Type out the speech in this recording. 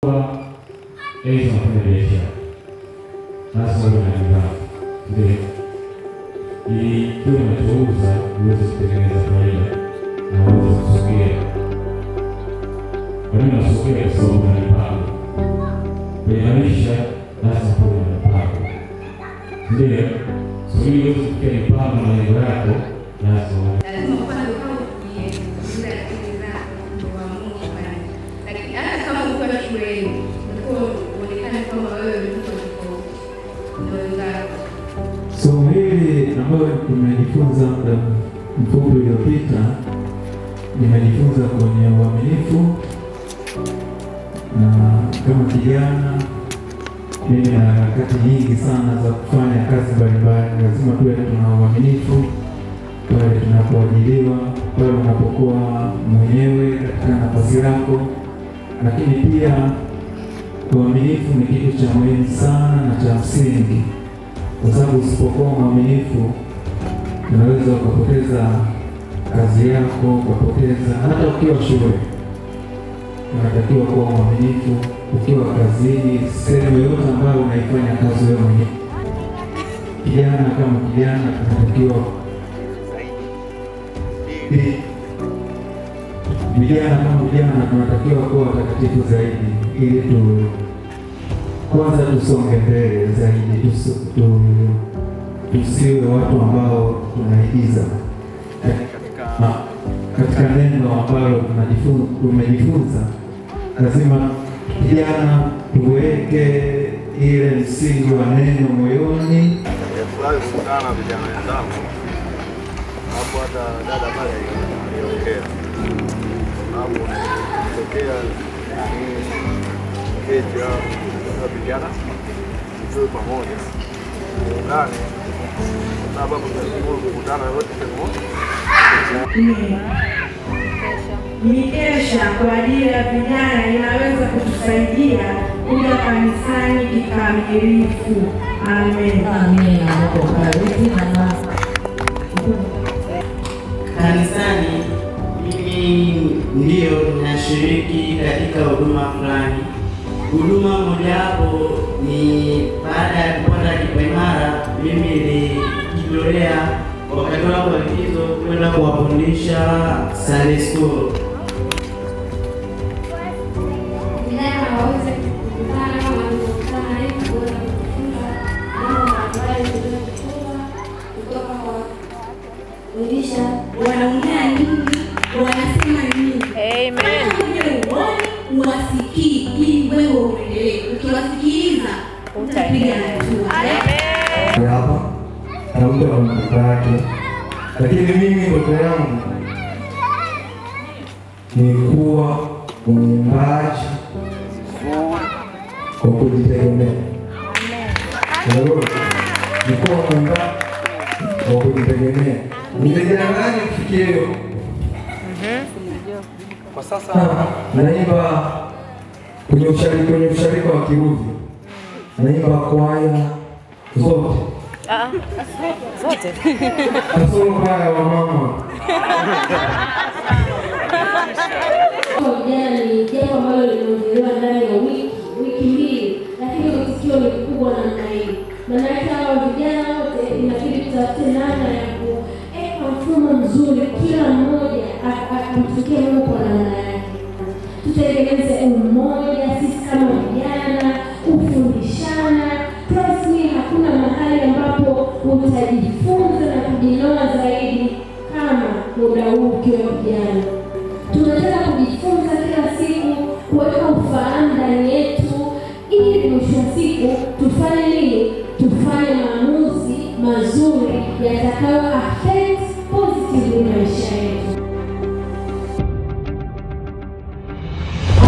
Hizo biashara. Sasa unaniambia ndio. Ili kitu unachouza uweze kutengeneza faida na uweze kusogea. Kwa nini unasogea? Kwa sababu unalipa. Kuimarisha lazima kuwe na mpango. Ndio. So ili uweze kufikia mipango na malengo yako lazima kwanza kama kujifunza akili zako kwa Mungu fulani. Lakini hata kama uko shuleni, unaonekana kama wewe ni mtu Somo hili ambalo tumejifunza muda mfupi uliopita, nimejifunza kwenye uaminifu, na kama kijana mimi na harakati nyingi sana za kufanya kazi mbalimbali. Lazima tuwe tuna uaminifu pale tunapoajiriwa, pale unapokuwa mwenyewe katika nafasi yako, lakini pia uaminifu ni kitu cha muhimu sana na cha msingi, kwa sababu usipokuwa mwaminifu unaweza ukapoteza kazi yako, ukapoteza hata ukiwa shule. Unatakiwa kuwa mwaminifu ukiwa kazini, sehemu yote ambayo unaifanya kazi wewe mwenyewe. Kijana kama kijana tunatakiwa vijana tunatakiwa kuwa watakatifu zaidi, ili kwanza tusonge mbele zaidi, tusiwe watu ambao tunaigiza katika neno ambalo tumejifunza. Lazima kijana tuweke ile msingi wa neno moyoni. Furahi kukutana vijana wenzangu hapo, hata dada pale aliongea hapo, kutokea keti ya vijana tuwe pamoja ndani, sababu tunashukuru kukutana wote pamoja. Mikesha kwa ajili ya vijana inaweza kutusaidia kuja kanisani kikamilifu. Amen. Amen. Kanisani mimi ndio ninashiriki katika huduma fulani. Huduma mojawapo ni baada ya kupata kipaimara, mimi nilijitolea wakati wangu wa likizo kwenda kuwafundisha Sunday school. Wanaongea nini? Wanasema nini? Amen. Wasikii ili wewe uendelee. Ukiwasikiliza utapiga hatua. Amen. Hapa na mtu anamtaka, lakini mimi ndoto yangu ni kuwa mwimbaji kwa kujitegemea. Amen. Ni kuwa mwimbaji kwa kujitegemea. Nijidanganye kufikirio. Kwa sasa naimba kwenye usharika wa Kiruvi. Naimba kwaya zote. Zote. Kasoro kwaya wa mama. Vijana ni jambo ambalo limeongelewa ndani ya wiki mbili, lakini tukio ni kubwa namna hii. Maana hawa vijana wote inabidi tutafute namna ya kuweka mfumo mzuri, kila mmoja akamtumikia Mungu kwa namna yake. Tutengeneze umoja sisi kama vijana, kufundishana. Trust me, hakuna mahali ambapo utajifunza na kujinoa zaidi kama muda huu ukiwa vijana. Tunataka kujifunza kila siku, kuweka ufahamu ndani yetu, ili mwisho wa siku tufanye nini? Tufanye maamuzi mazuri yatakayo affect positively maisha yetu.